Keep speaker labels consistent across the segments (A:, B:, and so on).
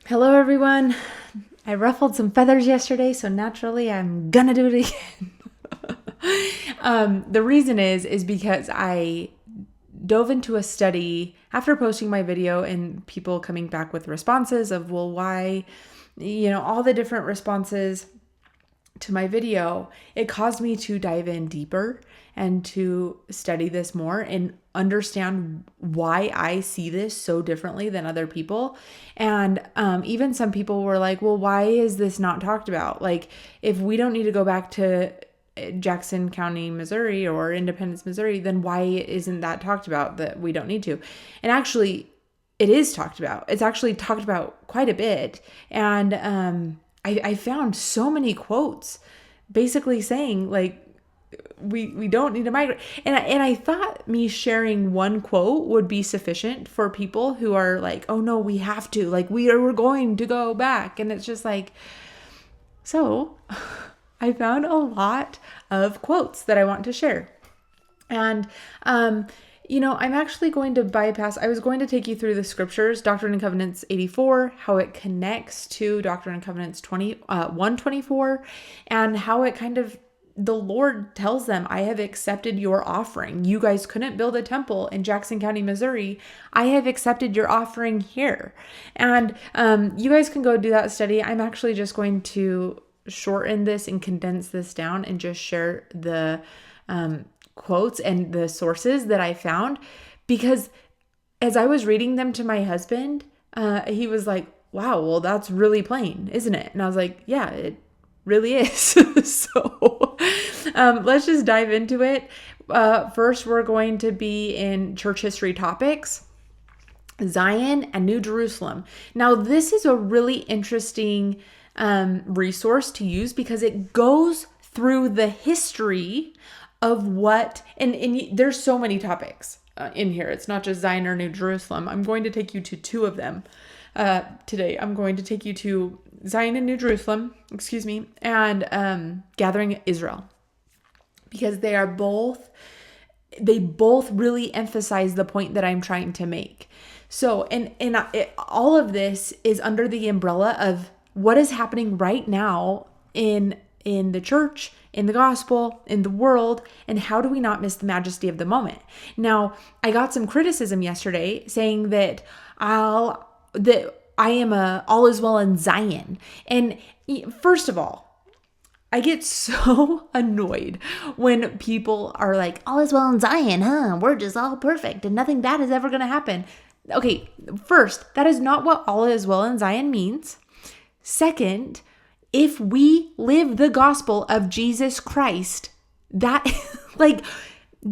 A: Hello, everyone. I ruffled some feathers yesterday, so naturally I'm gonna do it again. The reason is because I dove into a study after posting my video and people coming back with responses of, well, why, all the different responses to my video. It caused me to dive in deeper and to study this more and understand why I see this so differently than other people. And even some people were like, well, why is this not talked about? Like, if we don't need to go back to Jackson County, Missouri or Independence, Missouri, then why isn't that talked about that we don't need to? And actually, it is talked about. It's actually talked about quite a bit. And I found so many quotes basically saying, like, we don't need to migrate. And I thought me sharing one quote would be sufficient for people who are like, oh no, we have to, like, we're going to go back. And it's just like, so I found a lot of quotes that I want to share. And I'm actually going to bypass, I was going to take you through the scriptures, Doctrine and Covenants 84, how it connects to Doctrine and Covenants 124, and how it kind of, the Lord tells them, I have accepted your offering. You guys couldn't build a temple in Jackson County, Missouri. I have accepted your offering here. And you guys can go do that study. I'm actually just going to shorten this and condense this down and just share the quotes and the sources that I found, because as I was reading them to my husband, he was like, wow, well, that's really plain, isn't it? And I was like, yeah, it really is. So let's just dive into it. First, we're going to be in church history topics, Zion and New Jerusalem. Now, this is a really interesting resource to use because it goes through the history of what, and there's so many topics in here. It's not just Zion or New Jerusalem. I'm going to take you to two of them today. I'm going to take you to Zion and New Jerusalem, and gathering Israel, because they both really emphasize the point that I'm trying to make. So, all of this is under the umbrella of what is happening right now in the church, in the gospel, in the world, and how do we not miss the majesty of the moment? Now, I got some criticism yesterday saying that I am all is well in Zion. And first of all, I get so annoyed when people are like, all is well in Zion, huh? We're just all perfect and nothing bad is ever going to happen. Okay, first, that is not what all is well in Zion means. Second, if we live the gospel of Jesus Christ, that, like,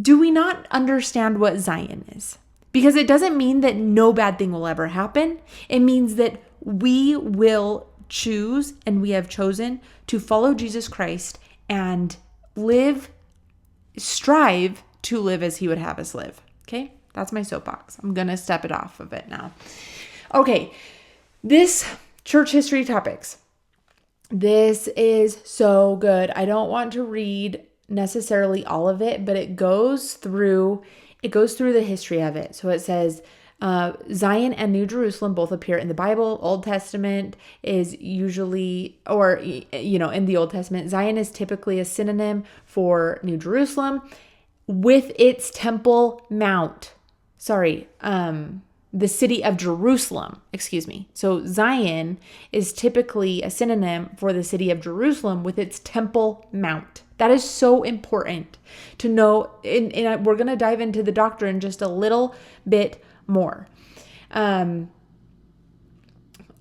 A: do we not understand what Zion is? Because it doesn't mean that no bad thing will ever happen. It means that we will choose, and we have chosen to follow Jesus Christ and strive to live as he would have us live. Okay? That's my soapbox. I'm going to step it off of it now. Okay. This church history topics. This is so good. I don't want to read necessarily all of it, but it goes through the history of it. So it says Zion and New Jerusalem both appear in the Bible. Old Testament is usually, in the Old Testament, Zion is typically a synonym for New Jerusalem with its Temple Mount. The city of Jerusalem, So Zion is typically a synonym for the city of Jerusalem with its Temple Mount. That is so important to know. And we're going to dive into the doctrine just a little bit more.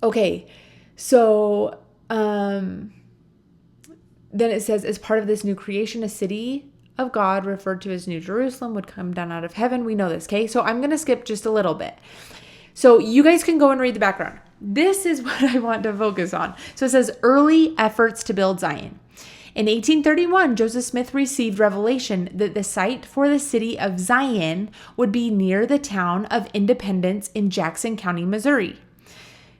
A: Okay. So then it says, as part of this new creation, a city of God referred to as New Jerusalem would come down out of heaven. We know this, okay? So I'm going to skip just a little bit. So you guys can go and read the background. This is what I want to focus on. So it says early efforts to build Zion. In 1831, Joseph Smith received revelation that the site for the city of Zion would be near the town of Independence in Jackson County, Missouri.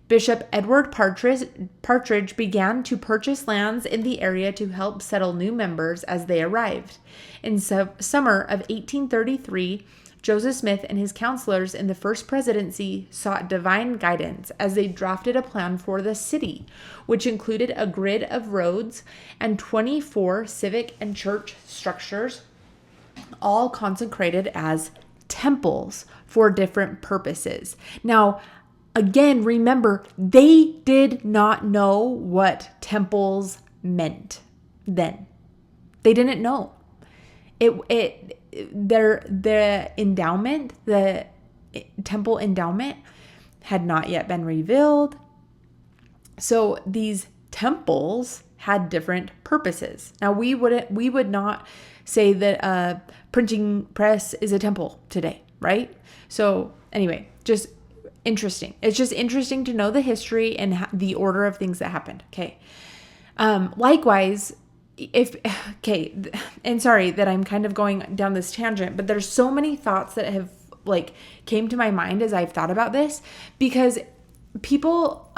A: Bishop Edward Partridge began to purchase lands in the area to help settle new members as they arrived. In summer of 1833, Joseph Smith and his counselors in the first presidency sought divine guidance as they drafted a plan for the city, which included a grid of roads and 24 civic and church structures, all consecrated as temples for different purposes. Now, again, remember, they did not know what temples meant then. They didn't know. The endowment, the temple endowment had not yet been revealed. So these temples had different purposes. Now we would not say that a printing press is a temple today, right? So anyway, just interesting. It's just interesting to know the history and the order of things that happened. Okay. Likewise, and sorry that I'm kind of going down this tangent, but there's so many thoughts that have came to my mind as I've thought about this, because people,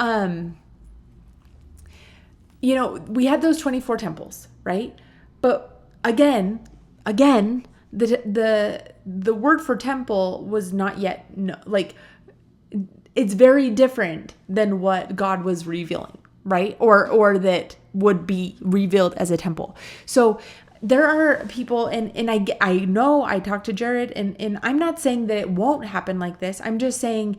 A: we had those 24 temples, right? But again, the word for temple was not yet, it's very different than what God was revealing, right? Or that would be revealed as a temple. So there are people, and I know I talked to Jared, and I'm not saying that it won't happen like this. I'm just saying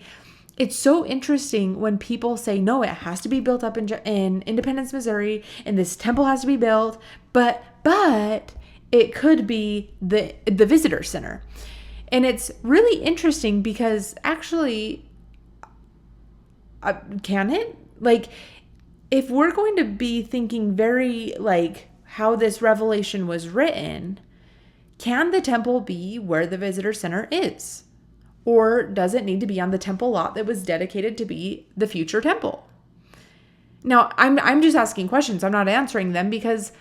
A: it's so interesting when people say, no, it has to be built up in Independence, Missouri, and this temple has to be built, but it could be the visitor center. And it's really interesting because actually, can it? If we're going to be thinking very how this revelation was written, can the temple be where the visitor center is? Or does it need to be on the temple lot that was dedicated to be the future temple? Now, I'm just asking questions. I'm not answering them because,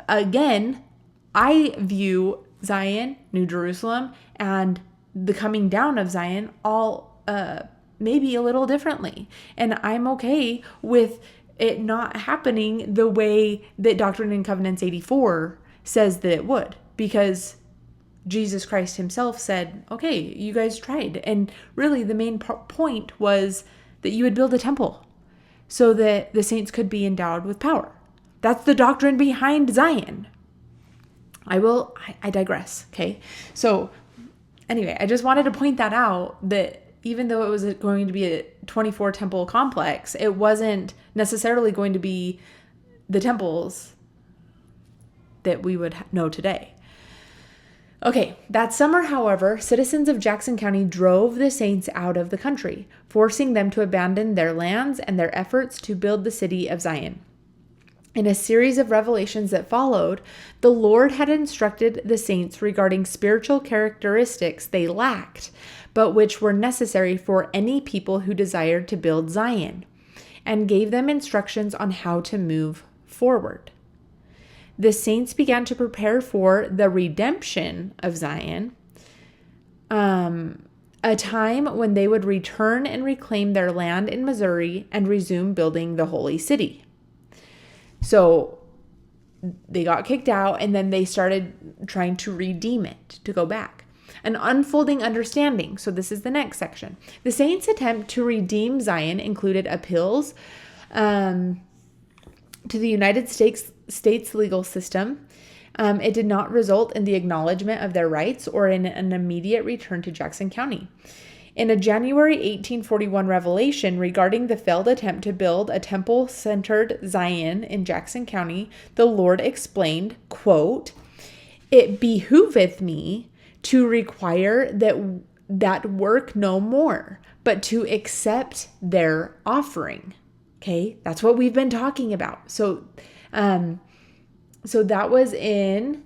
A: again, I view Zion, New Jerusalem, and the coming down of Zion all maybe a little differently. And I'm okay with it not happening the way that Doctrine and Covenants 84 says that it would, because Jesus Christ himself said, okay, you guys tried. And really the main point was that you would build a temple so that the saints could be endowed with power. That's the doctrine behind Zion. I digress. Okay. So anyway, I just wanted to point that out, that even though it was going to be a 24 temple complex, it wasn't necessarily going to be the temples that we would know today. Okay, that summer, however, citizens of Jackson County drove the saints out of the country, forcing them to abandon their lands and their efforts to build the city of Zion. In a series of revelations that followed, the Lord had instructed the saints regarding spiritual characteristics they lacked, but which were necessary for any people who desired to build Zion, and gave them instructions on how to move forward. The saints began to prepare for the redemption of Zion, a time when they would return and reclaim their land in Missouri and resume building the holy city. So they got kicked out, and then they started trying to redeem it, to go back. An unfolding understanding. So this is the next section. The saints' attempt to redeem Zion included appeals to the United States legal system. It did not result in the acknowledgement of their rights or in an immediate return to Jackson County. In a January 1841 revelation regarding the failed attempt to build a temple-centered Zion in Jackson County, the Lord explained, quote, "It behooveth me to require that work no more, but to accept their offering." Okay, that's what we've been talking about. So that was in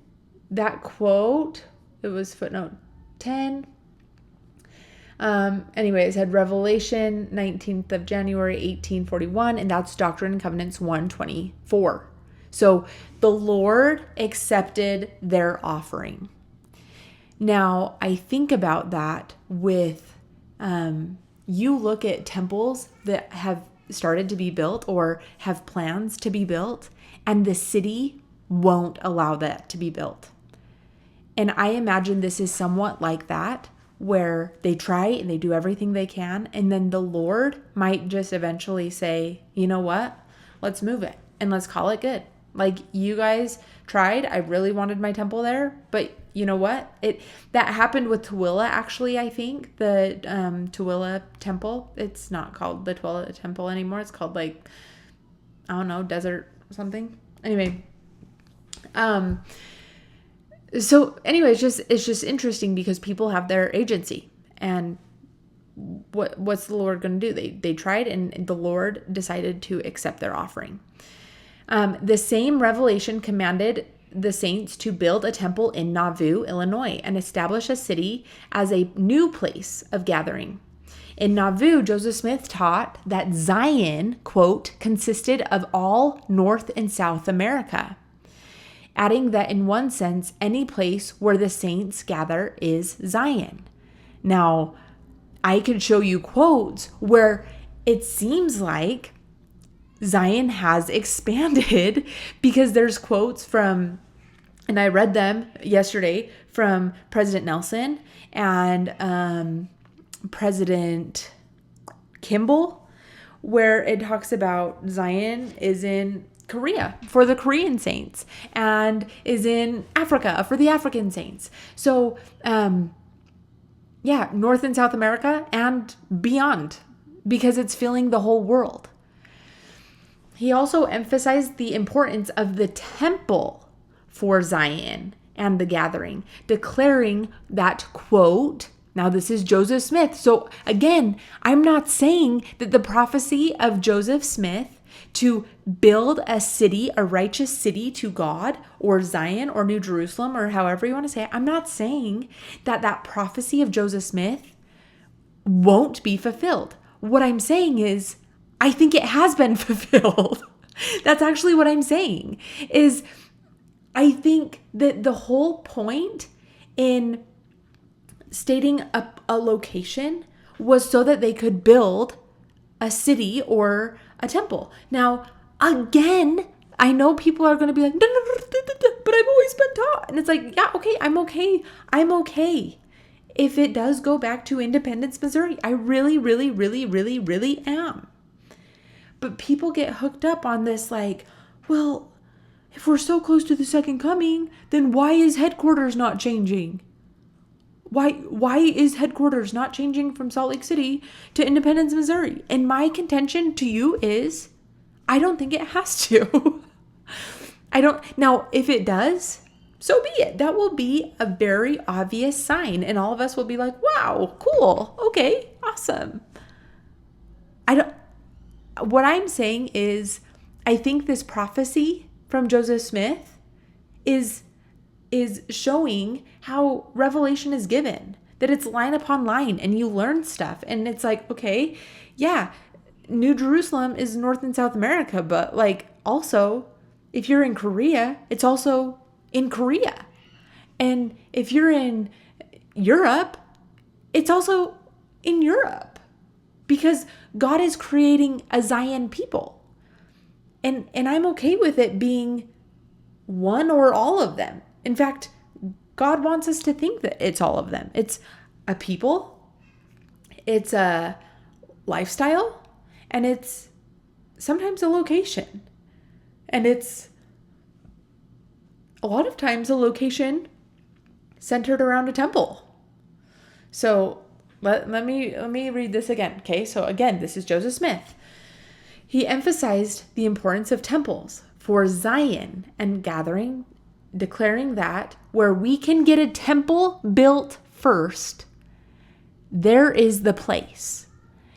A: that quote. It was footnote 10. Anyway, it said Revelation 19th of January, 1841, and that's Doctrine and Covenants 124. So the Lord accepted their offering. Now, I think about that with, you look at temples that have started to be built or have plans to be built, and the city won't allow that to be built. And I imagine this is somewhat like that, where they try and they do everything they can. And then the Lord might just eventually say, you know what? Let's move it and let's call it good. Like, you guys tried. I really wanted my temple there, but you know what? That happened with Tooele, actually. I think the Tooele temple. It's not called the Tooele temple anymore. It's called, like, I don't know, desert something. Anyway, so anyway, it's just interesting because people have their agency, and what's the Lord going to do? They tried, and the Lord decided to accept their offering. The same revelation commanded the saints to build a temple in Nauvoo, Illinois, and establish a city as a new place of gathering. In Nauvoo, Joseph Smith taught that Zion, quote, consisted of all North and South America, adding that in one sense, any place where the saints gather is Zion. Now, I could show you quotes where it seems like Zion has expanded, because there's quotes from, and I read them yesterday, from President Nelson and President Kimball, where it talks about Zion is in Korea for the Korean saints and is in Africa for the African saints. So, North and South America and beyond, because it's filling the whole world. He also emphasized the importance of the temple for Zion and the gathering, declaring that, quote, now this is Joseph Smith. So again, I'm not saying that the prophecy of Joseph Smith to build a city, a righteous city to God, or Zion, or New Jerusalem, or however you want to say it, I'm not saying that that prophecy of Joseph Smith won't be fulfilled. What I'm saying is, I think it has been fulfilled. That's actually what I'm saying, is I think that the whole point in stating a location was so that they could build a city or a temple. Now, again, I know people are going to be like, but I've always been taught. And it's like, yeah, okay, I'm okay. I'm okay if it does go back to Independence, Missouri. I really, really, really, really, really am. But people get hooked up on this, like, well, if we're so close to the second coming, then why is headquarters not changing? Why is headquarters not changing from Salt Lake City to Independence, Missouri? And my contention to you is, I don't think it has to. Now, if it does, so be it. That will be a very obvious sign, and all of us will be like, wow, cool, okay, awesome. What I'm saying is, I think this prophecy from Joseph Smith is showing how revelation is given, that it's line upon line and you learn stuff. And it's like, okay, yeah, New Jerusalem is North and South America, but like also if you're in Korea, it's also in Korea. And if you're in Europe, it's also in Europe, because God is creating a Zion people. And I'm okay with it being one or all of them. In fact, God wants us to think that it's all of them. It's a people, it's a lifestyle, and it's sometimes a location. And it's a lot of times a location centered around a temple. So let me read this again. Okay, so again, this is Joseph Smith. He emphasized the importance of temples for Zion and gathering, declaring that where we can get a temple built first, there is the place.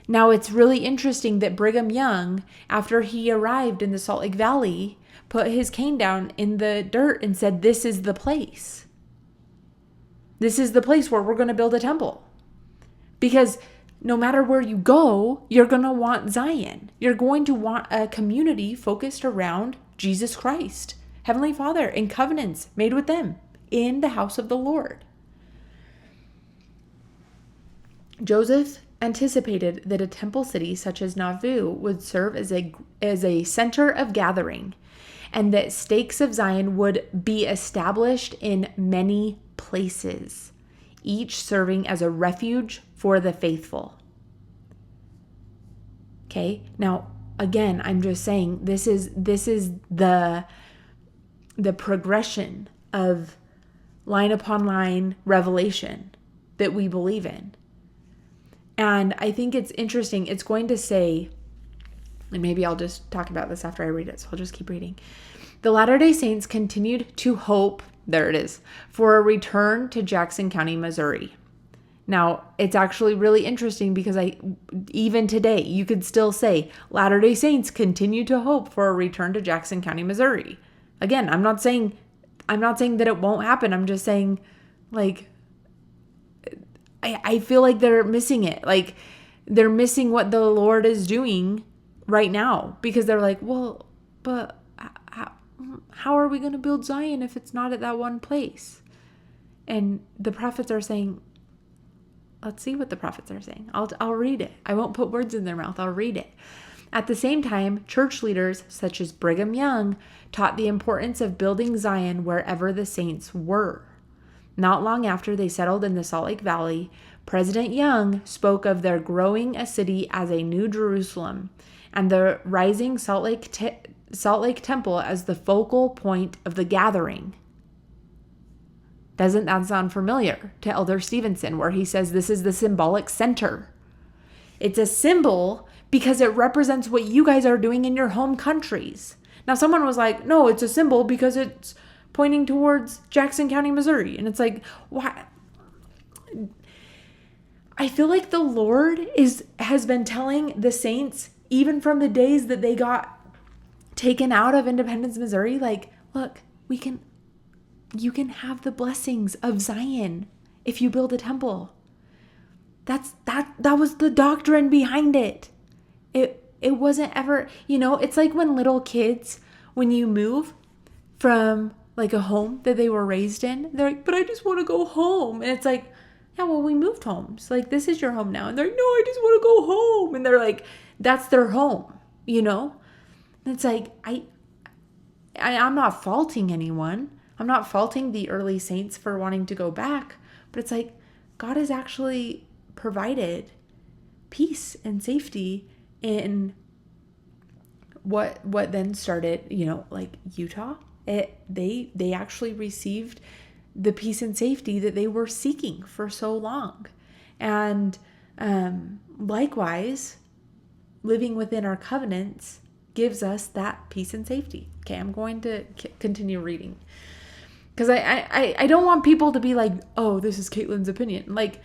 A: Now, it's really interesting that Brigham Young, after he arrived in the Salt Lake Valley, put his cane down in the dirt and said, this is the place. This is the place where we're going to build a temple. Because no matter where you go, you're going to want Zion. You're going to want a community focused around Jesus Christ, Heavenly Father, and covenants made with them in the house of the Lord. Joseph anticipated that a temple city such as Nauvoo would serve as a center of gathering, and that stakes of Zion would be established in many places, each serving as a refuge for the faithful. Okay, now again, I'm just saying this is the progression of line upon line revelation that we believe in. And I think it's interesting. It's going to say, and maybe I'll just talk about this after I read it, so I'll just keep reading. The Latter-day Saints continued to hope, there it is, for a return to Jackson County, Missouri. Now, it's actually really interesting because even today, you could still say Latter-day Saints continue to hope for a return to Jackson County, Missouri. Again, I'm not saying that it won't happen. I'm just saying, like, I feel like they're missing it. Like, they're missing what the Lord is doing right now, because they're like, well, but how are we going to build Zion if it's not at that one place? And the prophets are saying, let's see what the prophets are saying. I'll read it. I won't put words in their mouth. I'll read it. At the same time, church leaders such as Brigham Young taught the importance of building Zion wherever the saints were. Not long after they settled in the Salt Lake Valley, President Young spoke of their growing a city as a new Jerusalem and the rising Salt Lake Temple as the focal point of the gathering. Doesn't that sound familiar to Elder Stevenson, where he says this is the symbolic center? It's a symbol because it represents what you guys are doing in your home countries. Now, someone was like, no, it's a symbol because it's pointing towards Jackson County, Missouri. And it's like, why? I feel like the Lord has been telling the saints, even from the days that they got taken out of Independence, Missouri, like, look, you can have the blessings of Zion if you build a temple. That was the doctrine behind it. It wasn't ever, it's like when little kids, when you move from like a home that they were raised in, they're like, but I just want to go home. And it's like, yeah, well, we moved homes. Like, this is your home now. And they're like, no, I just want to go home. And they're like, that's their home, And it's like, I'm not faulting anyone. I'm not faulting the early saints for wanting to go back, but it's like God has actually provided peace and safety in what then started, like Utah. They actually received the peace and safety that they were seeking for so long. And likewise, living within our covenants gives us that peace and safety. Okay, I'm going to continue reading. Because I don't want people to be like, oh, this is Caitlin's opinion. Like,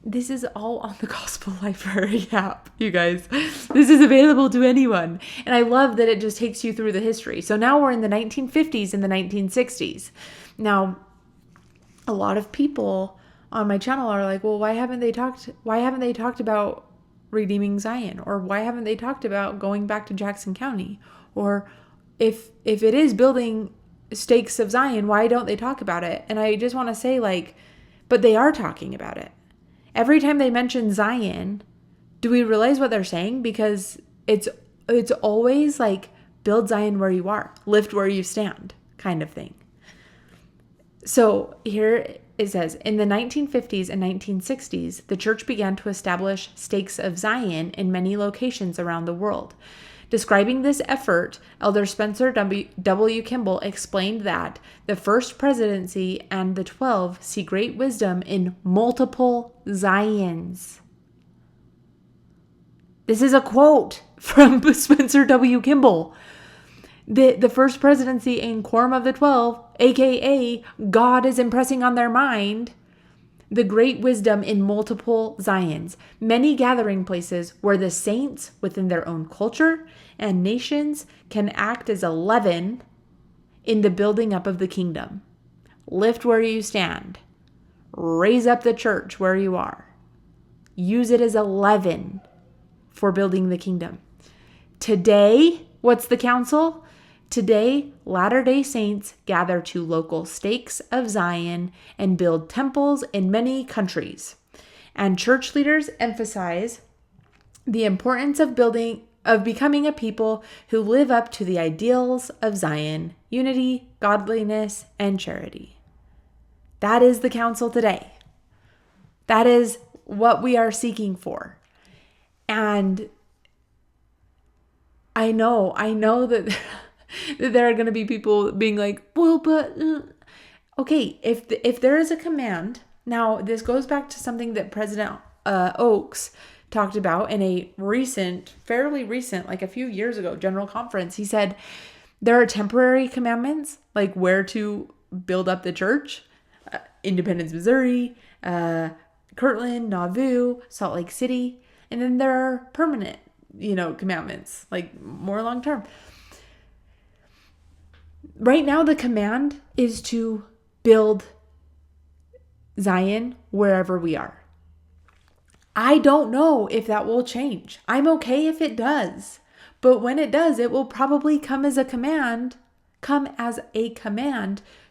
A: this is all on the Gospel Library app, you guys. This is available to anyone. And I love that it just takes you through the history. So now we're in the 1950s and the 1960s. Now, a lot of people on my channel are like, well, why haven't they talked about redeeming Zion? Or why haven't they talked about going back to Jackson County? Or if it is building stakes of Zion, why don't they talk about it? And I just want to say, like, but they are talking about it. Every time they mention Zion, do we realize what they're saying? Because it's always like, build Zion where you are, lift where you stand, kind of thing. So here it says, in the 1950s and 1960s, the church began to establish stakes of Zion in many locations around the world. Describing this effort, Elder Spencer W. Kimball explained that the First Presidency and the 12 see great wisdom in multiple Zions. This is a quote from Spencer W. Kimball. The First Presidency and Quorum of the 12, aka God is impressing on their mind the great wisdom in multiple Zions, many gathering places where the saints within their own culture and nations can act as a leaven in the building up of the kingdom. Lift where you stand. Raise up the church where you are. Use it as a leaven for building the kingdom. Today, what's the counsel? Today, Latter-day Saints gather to local stakes of Zion and build temples in many countries. And church leaders emphasize the importance of building of becoming a people who live up to the ideals of Zion, unity, godliness, and charity. That is the counsel today. That is what we are seeking for. And I know that, that there are going to be people being like, well, but, okay, if there is a command, now this goes back to something that President Oaks talked about in a fairly recent, like a few years ago, general conference. He said there are temporary commandments, like where to build up the church, Independence, Missouri, Kirtland, Nauvoo, Salt Lake City. And then there are permanent, commandments, like more long term. Right now, the command is to build Zion wherever we are. I don't know if that will change. I'm okay if it does. But when it does, it will probably come as a command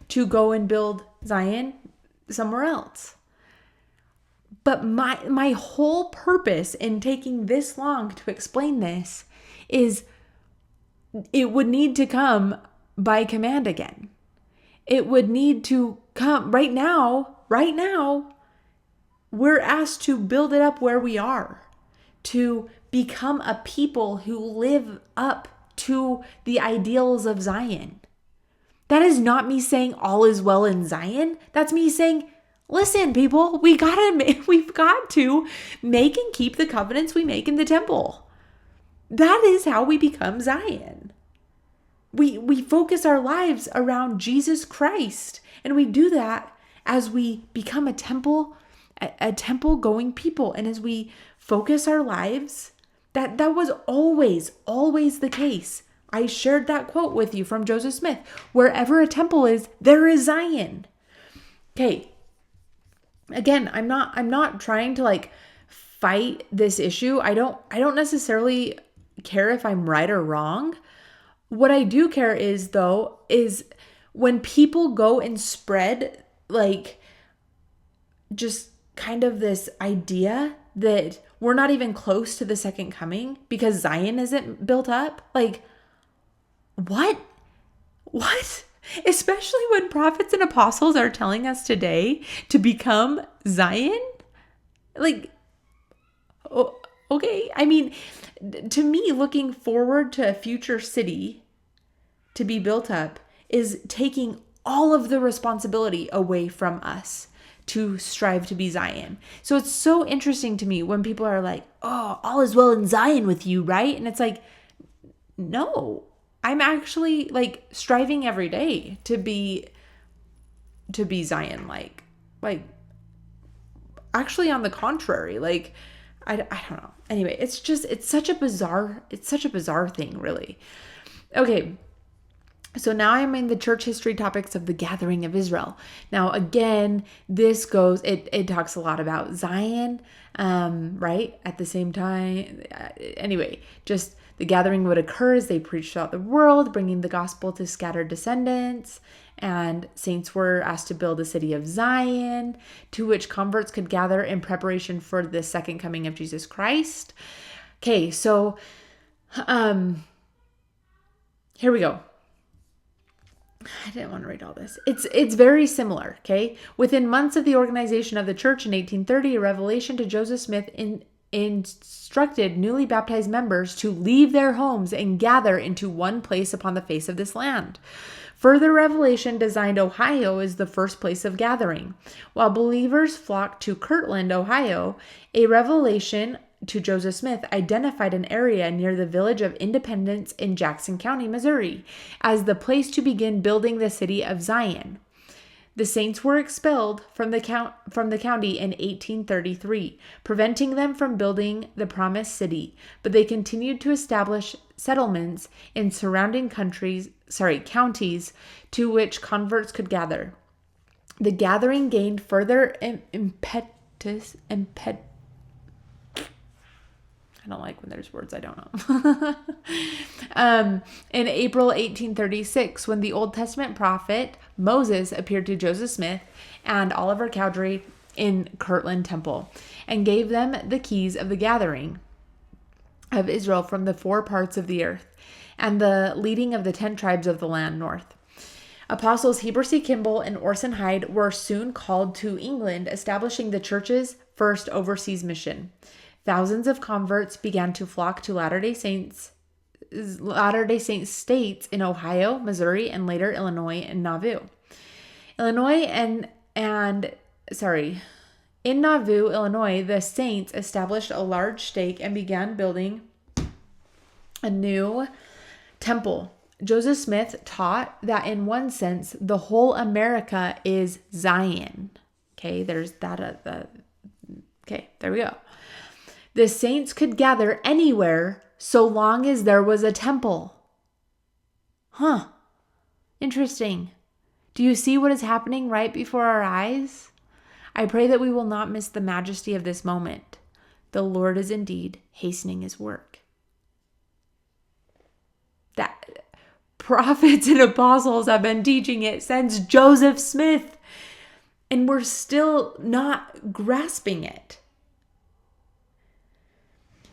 A: to go and build Zion somewhere else. But my whole purpose in taking this long to explain this is it would need to come by command again. It would need to come right now, we're asked to build it up where we are, to become a people who live up to the ideals of Zion. That is not me saying all is well in Zion. That's me saying, listen, people, we've got to make and keep the covenants we make in the temple. That is how we become Zion. We focus our lives around Jesus Christ, and we do that as we become a temple going people, and as we focus our lives. That was always the case. I shared that quote with you from Joseph Smith. Wherever a temple is, there is Zion. Okay. Again, I'm not trying to like fight this issue. I don't necessarily care if I'm right or wrong. What I do care is when people go and spread like just kind of this idea that we're not even close to the second coming because Zion isn't built up. Like, what? Especially when prophets and apostles are telling us today to become Zion? Like, okay. I mean, to me, looking forward to a future city to be built up is taking all of the responsibility away from us to strive to be Zion. So it's so interesting to me when people are like, oh, all is well in Zion with you, right? And it's like, no, I'm actually like striving every day to be Zion like actually on the contrary, like I don't know. Anyway, it's such a bizarre thing, really. Okay. So now I'm in the church history topics of the gathering of Israel. Now, again, this it talks a lot about Zion, right? At the same time, anyway, just the gathering would occur as they preached throughout the world, bringing the gospel to scattered descendants. And saints were asked to build a city of Zion, to which converts could gather in preparation for the second coming of Jesus Christ. Okay, so here we go. I didn't want to read all this. It's very similar, okay? Within months of the organization of the church in 1830, a revelation to Joseph Smith instructed newly baptized members to leave their homes and gather into one place upon the face of this land. Further revelation designed Ohio as the first place of gathering. While believers flocked to Kirtland, Ohio, a revelation to Joseph Smith identified an area near the village of Independence in Jackson County, Missouri, as the place to begin building the city of Zion. The saints were expelled from the county in 1833, preventing them from building the promised city, but they continued to establish settlements in surrounding counties to which converts could gather. The gathering gained further impetus. I don't like when there's words I don't know. In April 1836, when the Old Testament prophet Moses appeared to Joseph Smith and Oliver Cowdery in Kirtland Temple and gave them the keys of the gathering. of Israel from the 4 parts of the earth, and the leading of the 10 tribes of the land north. Apostles Heber C. Kimball and Orson Hyde were soon called to England, establishing the church's first overseas mission. Thousands of converts began to flock to Latter-day Saint states in Ohio, Missouri, and later Illinois and Nauvoo. In Nauvoo, Illinois, the Saints established a large stake and began building a new temple. Joseph Smith taught that in one sense, the whole America is Zion. Okay, there's that. Okay, there we go. The saints could gather anywhere so long as there was a temple. Interesting. Do you see what is happening right before our eyes? I pray that we will not miss the majesty of this moment. The Lord is indeed hastening his work. That prophets and apostles have been teaching it since Joseph Smith, and we're still not grasping it.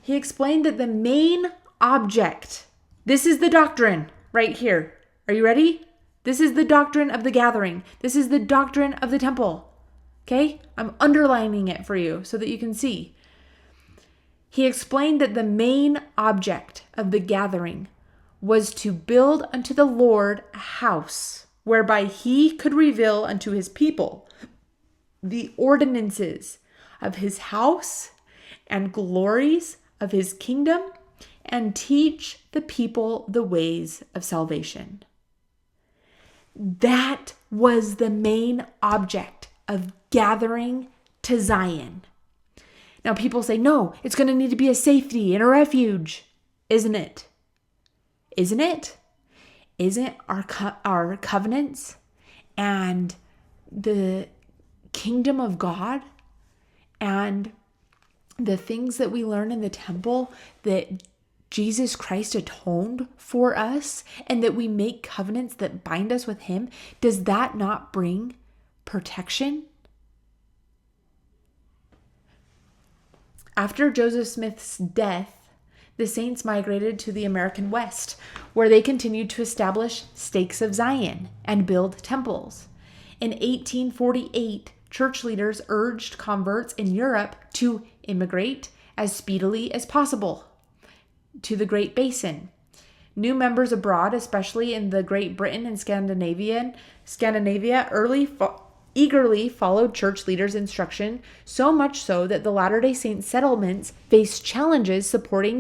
A: He explained that the main object, this is the doctrine right here. Are you ready? This is the doctrine of the gathering. This is the doctrine of the temple. Okay? I'm underlining it for you so that you can see. He explained that the main object of the gathering was to build unto the Lord a house, whereby he could reveal unto his people the ordinances of his house and glories of his kingdom, and teach the people the ways of salvation. That was the main object of gathering to Zion. Now people say, no, it's going to need to be a safety and a refuge. Isn't it? Isn't it? Isn't our covenants and the kingdom of God and the things that we learn in the temple that Jesus Christ atoned for us and that we make covenants that bind us with him, does that not bring protection? After Joseph Smith's death, the saints migrated to the American West, where they continued to establish stakes of Zion and build temples. In 1848, church leaders urged converts in Europe to immigrate as speedily as possible to the Great Basin. New members abroad, especially in the Great Britain and Scandinavia, eagerly followed church leaders' instruction, so much so that the Latter-day Saint settlements faced challenges supporting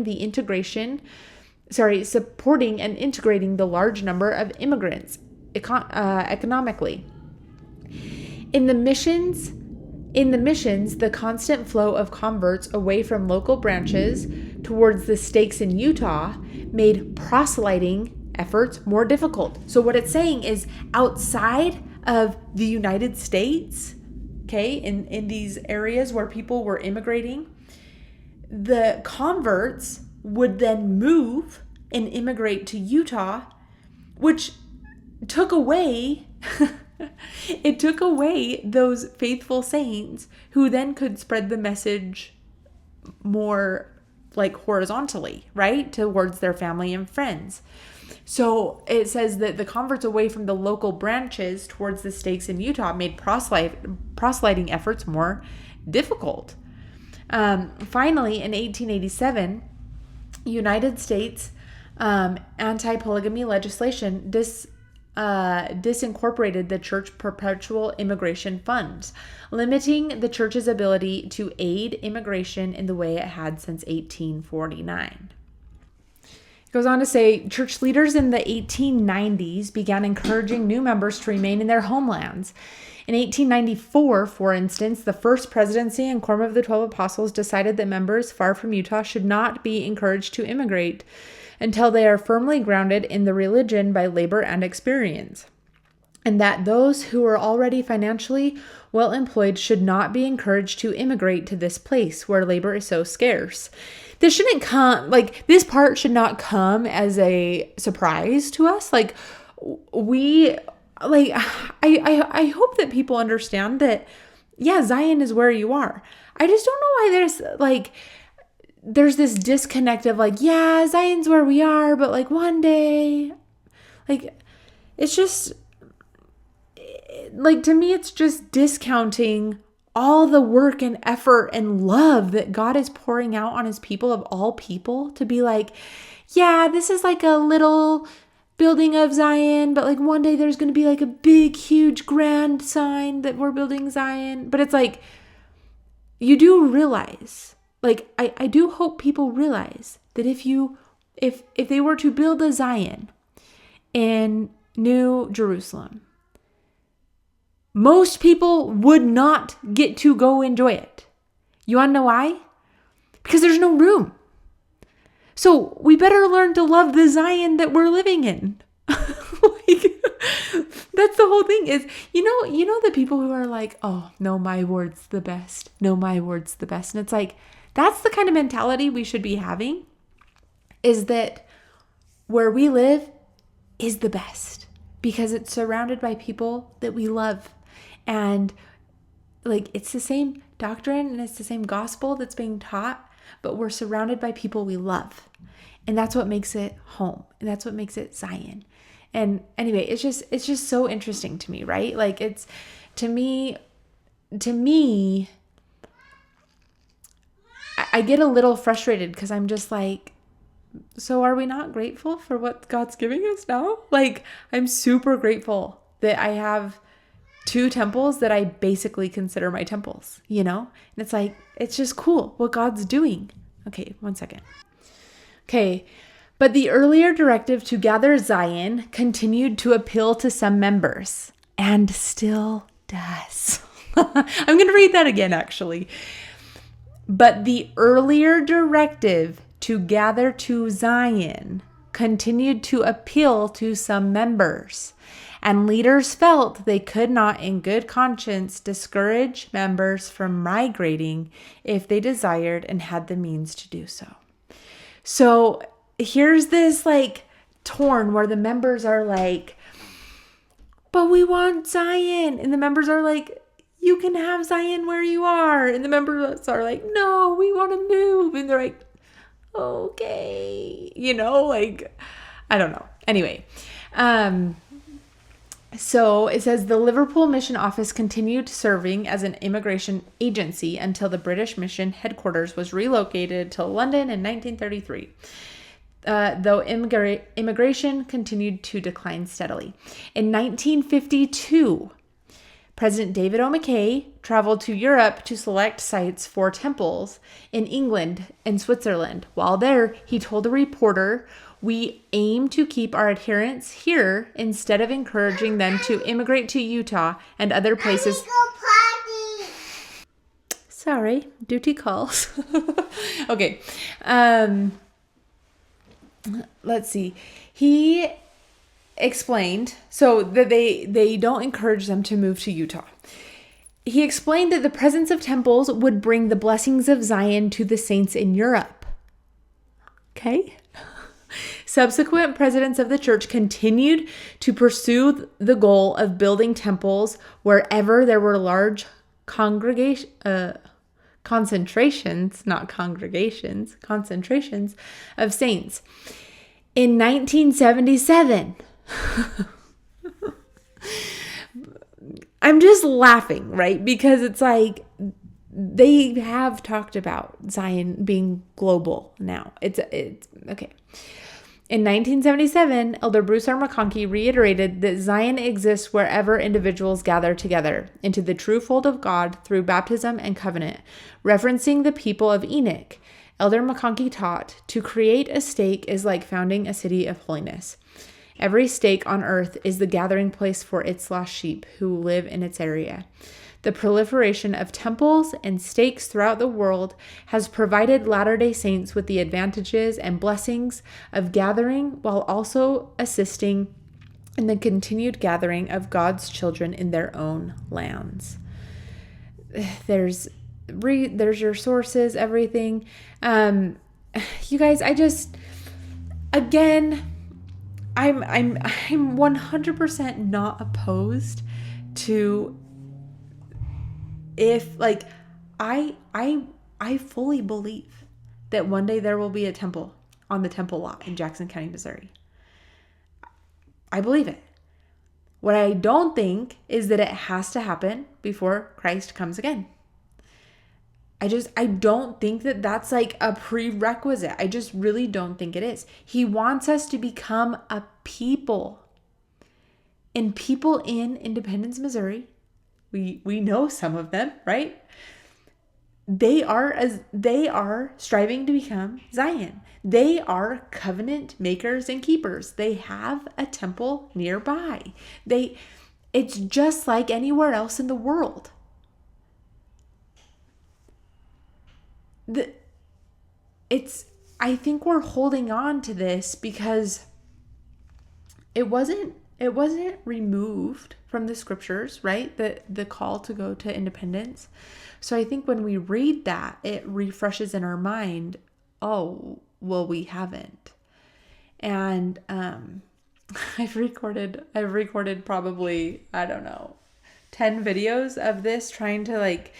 A: and integrating the large number of immigrants economically. In the missions, the constant flow of converts away from local branches towards the stakes in Utah made proselyting efforts more difficult. So what it's saying is outside of the United States, okay, in these areas where people were immigrating, the converts would then move and immigrate to Utah, which took away it took away those faithful saints who then could spread the message more like horizontally, right? Towards their family and friends. So it says that the converts away from the local branches towards the stakes in Utah made proselyting efforts more difficult. Finally, in 1887, United States anti-polygamy legislation disincorporated the church perpetual immigration funds, limiting the church's ability to aid immigration in the way it had since 1849. It goes on to say, church leaders in the 1890s began encouraging new members to remain in their homelands. In 1894, for instance, the First Presidency and Quorum of the 12 Apostles decided that members far from Utah should not be encouraged to immigrate until they are firmly grounded in the religion by labor and experience, and that those who are already financially well employed should not be encouraged to immigrate to this place where labor is so scarce. This shouldn't come, this part should not come as a surprise to us. I hope that people understand that, yeah, Zion is where you are. I just don't know why there's there's this disconnect of like, yeah, Zion's where we are, but like one day, like, it's just, like, to me, it's just discounting all the work and effort and love that God is pouring out on his people of all people to be like, yeah, this is like a little building of Zion, but like one day there's going to be like a big, huge, grand sign that we're building Zion. But it's like, you do realize, like, I do hope people realize that if they were to build a Zion in New Jerusalem, most people would not get to go enjoy it. You want to know why? Because there's no room. So we better learn to love the Zion that we're living in. Like, that's the whole thing is, you know the people who are like, oh, no, my word's the best. No, my word's the best. And it's like, that's the kind of mentality we should be having, is that where we live is the best because it's surrounded by people that we love. And like, it's the same doctrine and it's the same gospel that's being taught, but we're surrounded by people we love. And that's what makes it home. And that's what makes it Zion. And anyway, it's just so interesting to me, right? Like, it's, to me, I get a little frustrated because I'm just like, so are we not grateful for what God's giving us now? Like, I'm super grateful that I have 2 temples that I basically consider my temples, you know? And it's like, it's just cool what God's doing. Okay, one second. Okay, but the earlier directive to gather Zion continued to appeal to some members and still does. I'm going to read that again, actually. But the earlier directive to gather to Zion continued to appeal to some members, and leaders felt they could not in good conscience discourage members from migrating if they desired and had the means to do so. So here's this like torn where the members are like, but we want Zion. And the members are like, you can have Zion where you are. And the members are like, no, we want to move. And they're like, okay, you know, like, I don't know. Anyway, so it says the Liverpool Mission Office continued serving as an immigration agency until the British Mission headquarters was relocated to London in 1933. Though immigration continued to decline steadily. In 1952, President David O. McKay traveled to Europe to select sites for temples in England and Switzerland. While there, he told a reporter, "We aim to keep our adherents here instead of encouraging them to immigrate to Utah and other places." Sorry, duty calls. Okay. Let's see. He explained so that they don't encourage them to move to Utah. He explained that the presence of temples would bring the blessings of Zion to the saints in Europe. Okay? Subsequent presidents of the church continued to pursue the goal of building temples wherever there were large concentrations of saints. In 1977, I'm just laughing, right? Because it's like they have talked about Zion being global now. It's okay. In 1977, Elder Bruce R. McConkie reiterated that Zion exists wherever individuals gather together into the true fold of God through baptism and covenant. Referencing the people of Enoch, Elder McConkie taught, to create a stake is like founding a city of holiness. Every stake on earth is the gathering place for its lost sheep who live in its area. The proliferation of temples and stakes throughout the world has provided Latter-day Saints with the advantages and blessings of gathering while also assisting in the continued gathering of God's children in their own lands. There's your sources, everything. You guys, I'm 100% not opposed to, if like I fully believe that one day there will be a temple on the temple lot in Jackson County, Missouri. I believe it. What I don't think is that it has to happen before Christ comes again. I don't think that that's like a prerequisite. I just really don't think it is. He wants us to become a people. And people in Independence, Missouri, we know some of them, right? They are striving to become Zion. They are covenant makers and keepers. They have a temple nearby. It's just like anywhere else in the world. I think we're holding on to this because it wasn't removed from the scriptures, right? The call to go to independence. So I think when we read that, it refreshes in our mind, oh, well, we haven't. And I've recorded probably, I don't know, 10 videos of this trying to like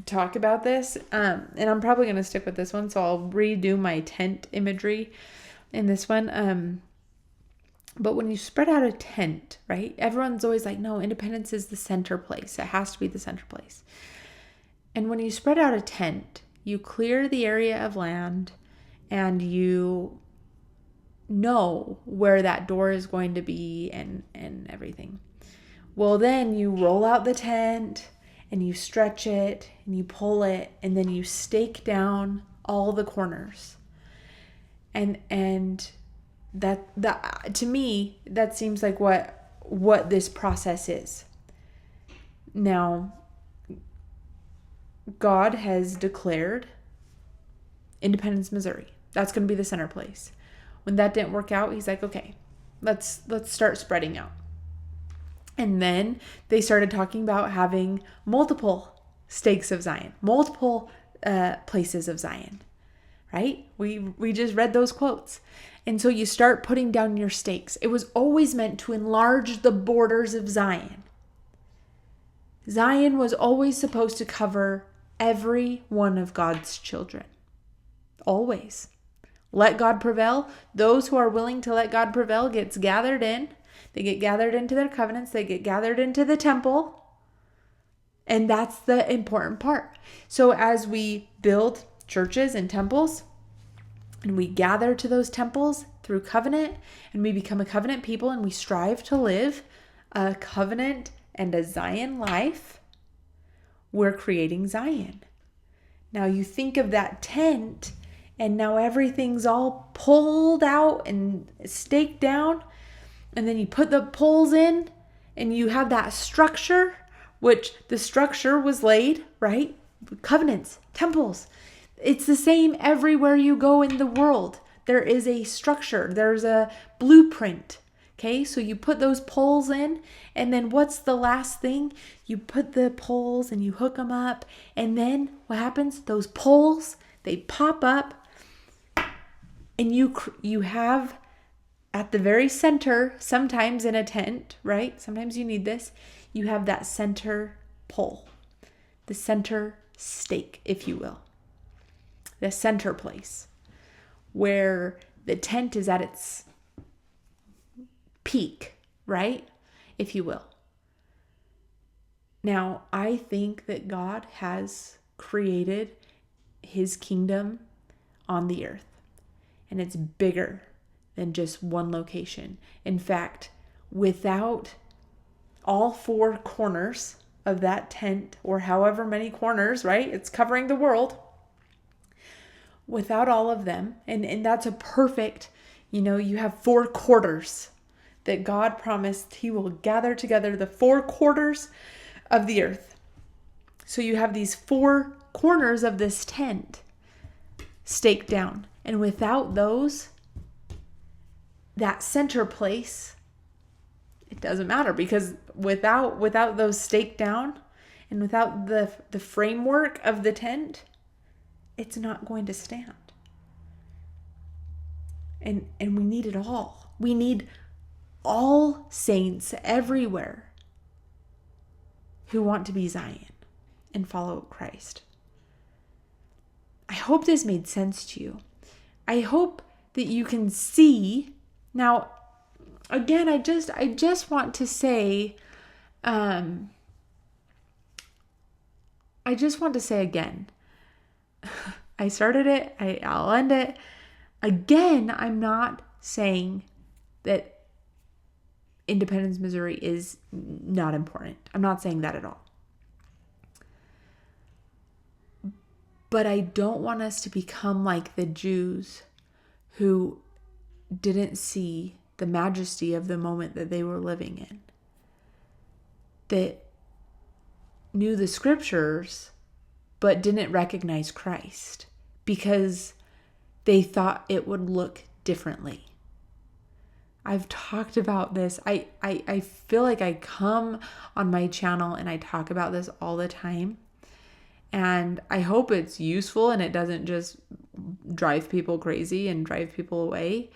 A: talk about this. And I'm probably going to stick with this one. So I'll redo my tent imagery in this one. But when you spread out a tent, right? Everyone's always like, no, independence is the center place. It has to be the center place. And when you spread out a tent, you clear the area of land and you know where that door is going to be and everything. Well, then you roll out the tent and you stretch it and you pull it and then you stake down all the corners. And that to me, that seems like what this process is. Now, God has declared Independence, Missouri. That's going to be the center place. When that didn't work out, he's like, okay, let's start spreading out. And then they started talking about having multiple stakes of Zion, multiple places of Zion, right? We just read those quotes. And so you start putting down your stakes. It was always meant to enlarge the borders of Zion. Zion was always supposed to cover every one of God's children. Always. Let God prevail. Those who are willing to let God prevail gets gathered in. They get gathered into their covenants. They get gathered into the temple. And that's the important part. So as we build churches and temples, and we gather to those temples through covenant, and we become a covenant people, and we strive to live a covenant and a Zion life, we're creating Zion. Now you think of that tent, and now everything's all pulled out and staked down, and then you put the poles in, and you have that structure, which the structure was laid, right? Covenants, temples. It's the same everywhere you go in the world. There is a structure. There's a blueprint. Okay, so you put those poles in, and then what's the last thing? You put the poles and you hook them up, and then what happens? Those poles, they pop up, and you have at the very center, sometimes in a tent, right? Sometimes you need this. You have that center pole, the center stake, if you will. The center place where the tent is at its peak, right? If you will. Now, I think that God has created his kingdom on the earth, and it's bigger than just one location. In fact, without all four corners of that tent, or however many corners, right? It's covering the world. Without all of them, and that's a perfect, you have 4 quarters that God promised he will gather together the 4 quarters of the earth. So you have these 4 corners of this tent staked down. And without those, that center place, it doesn't matter, because without those staked down and without the framework of the tent, it's not going to stand. And we need it all. We need all saints everywhere who want to be Zion and follow Christ. I hope this made sense to you. I hope that you can see. Now, again, I just want to say, I just want to say again, I started it, I'll end it. Again, I'm not saying that Independence, Missouri is not important. I'm not saying that at all. But I don't want us to become like the Jews who didn't see the majesty of the moment that they were living in. That knew the scriptures, but didn't recognize Christ because they thought it would look differently. I've talked about this. I feel like I come on my channel and I talk about this all the time. And I hope it's useful and it doesn't just drive people crazy and drive people away.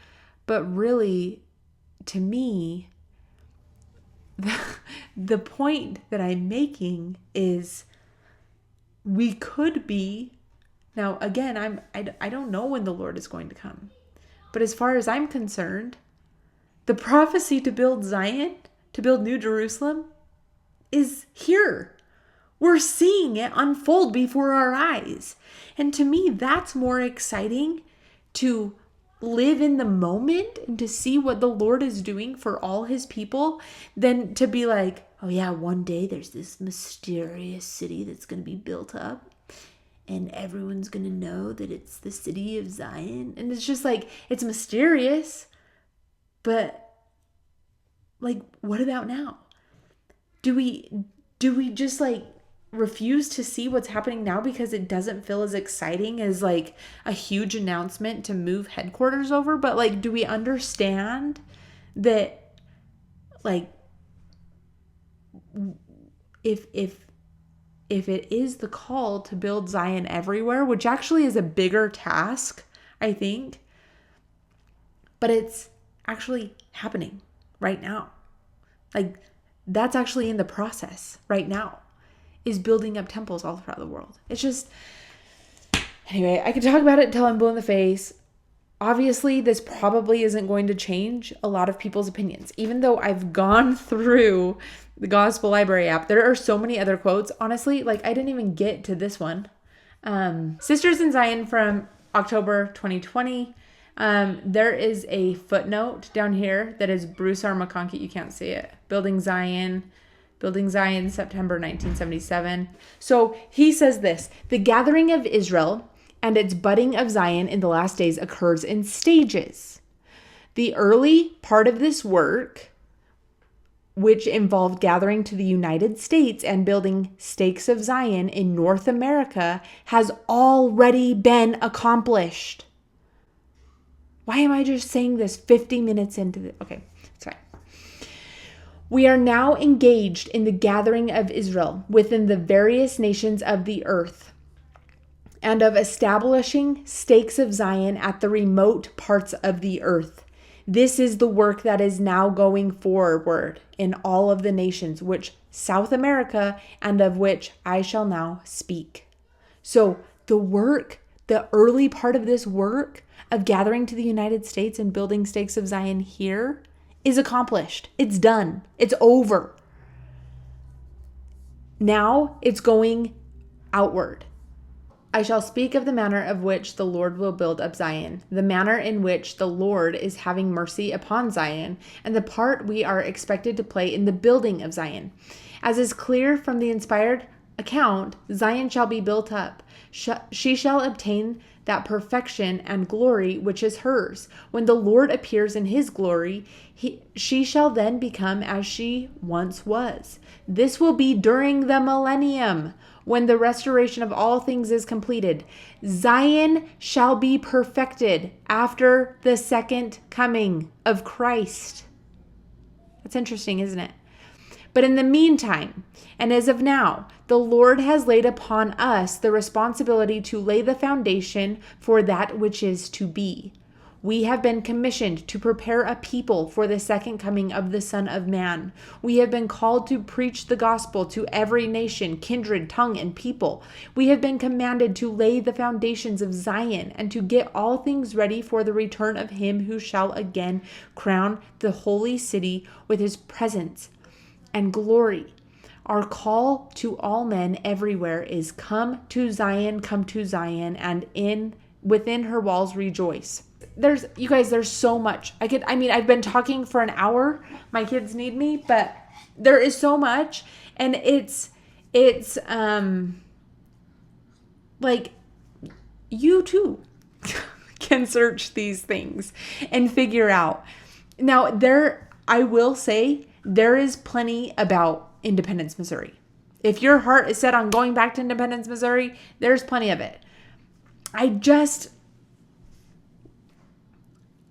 A: But really, to me, the point that I'm making is we could be, now again, I don't know when the Lord is going to come. But as far as I'm concerned, the prophecy to build Zion, to build New Jerusalem, is here. We're seeing it unfold before our eyes. And to me, that's more exciting, to live in the moment and to see what the Lord is doing for all his people, than to be like, oh yeah, one day there's this mysterious city that's going to be built up and everyone's going to know that it's the city of Zion. And it's just like, it's mysterious, but like, what about now? Do we just like refuse to see what's happening now because it doesn't feel as exciting as like a huge announcement to move headquarters over? But like, do we understand that like if it is the call to build Zion everywhere, which actually is a bigger task, I think, but it's actually happening right now. Like, that's actually in the process right now, is building up temples all throughout the world. It's just, anyway, I could talk about it until I'm blue in the face. Obviously, this probably isn't going to change a lot of people's opinions. Even though I've gone through the Gospel Library app, there are so many other quotes. Honestly, like, I didn't even get to this one. Sisters in Zion from October 2020. There is a footnote down here that is Bruce R. McConkie. You can't see it. Building Zion, September 1977. So he says this: the gathering of Israel and its budding of Zion in the last days occurs in stages. The early part of this work, which involved gathering to the United States and building stakes of Zion in North America, has already been accomplished. Why am I just saying this 50 minutes into the... Okay, it's fine. We are now engaged in the gathering of Israel within the various nations of the earth, and of establishing stakes of Zion at the remote parts of the earth. This is the work that is now going forward in all of the nations, which South America, and of which I shall now speak. So the work, the early part of this work of gathering to the United States and building stakes of Zion here is accomplished. It's done. It's over. Now it's going outward. I shall speak of the manner of which the Lord will build up Zion, the manner in which the Lord is having mercy upon Zion, and the part we are expected to play in the building of Zion. As is clear from the inspired account, Zion shall be built up. She shall obtain that perfection and glory which is hers. When the Lord appears in his glory, she shall then become as she once was. This will be during the millennium, when the restoration of all things is completed. Zion shall be perfected after the second coming of Christ. That's interesting, isn't it? But in the meantime, and as of now, the Lord has laid upon us the responsibility to lay the foundation for that which is to be. We have been commissioned to prepare a people for the second coming of the Son of Man. We have been called to preach the gospel to every nation, kindred, tongue, and people. We have been commanded to lay the foundations of Zion and to get all things ready for the return of him who shall again crown the holy city with his presence and glory. Our call to all men everywhere is come to Zion, and within her walls rejoice. There's so much. I've been talking for an hour. My kids need me, but there is so much, and it's like you too can search these things and figure out. Now, I will say there is plenty about Independence, Missouri. If your heart is set on going back to Independence, Missouri, there's plenty of it.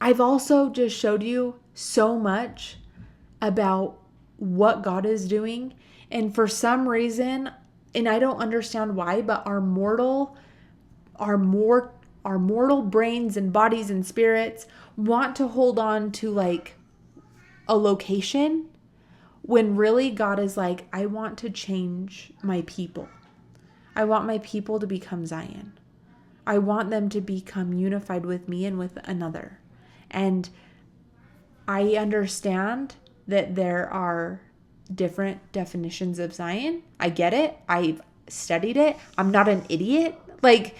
A: I've also just showed you so much about what God is doing. And for some reason, and I don't understand why, but our mortal brains and bodies and spirits want to hold on to like a location when really God is like, I want to change my people. I want my people to become Zion. I want them to become unified with me and with another. And I understand that there are different definitions of Zion. I get it. I've studied it. I'm not an idiot. Like,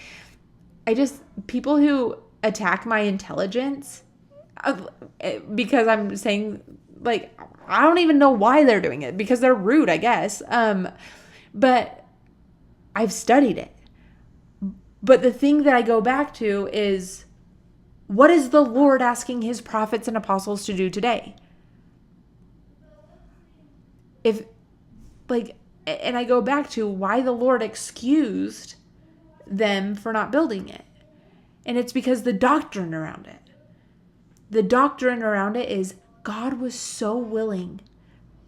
A: people who attack my intelligence because I'm saying, like, I don't even know why they're doing it, because they're rude, I guess. But I've studied it. But the thing that I go back to is, what is the Lord asking his prophets and apostles to do today? And I go back to why the Lord excused them for not building it. And it's because the doctrine around it. The doctrine around it is God was so willing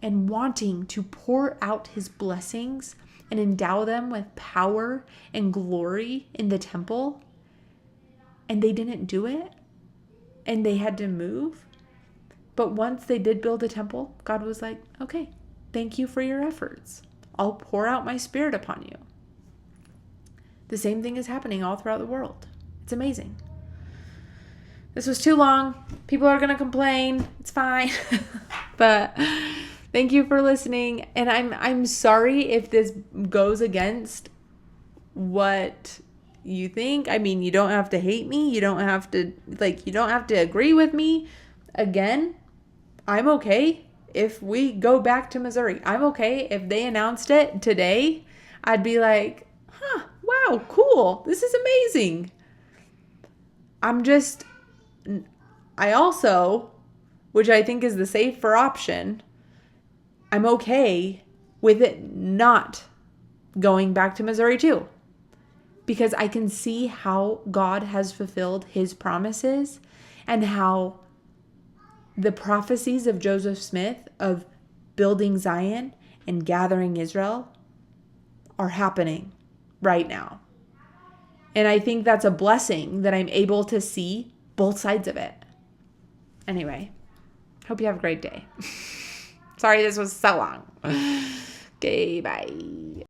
A: and wanting to pour out his blessings and endow them with power and glory in the temple. And they didn't do it. And they had to move. But once they did build a temple, God was like, okay, thank you for your efforts. I'll pour out my spirit upon you. The same thing is happening all throughout the world. It's amazing. This was too long. People are going to complain. It's fine. But thank you for listening. And I'm sorry if this goes against what you think. I mean, you don't have to hate me. You don't have to agree with me. Again, I'm okay if we go back to Missouri. I'm okay if they announced it today. I'd be like, wow, cool. This is amazing. I also, which I think is the safer option, I'm okay with it not going back to Missouri too. Because I can see how God has fulfilled his promises and how the prophecies of Joseph Smith of building Zion and gathering Israel are happening right now. And I think that's a blessing that I'm able to see both sides of it. Anyway, hope you have a great day. Sorry this was so long. Okay, bye.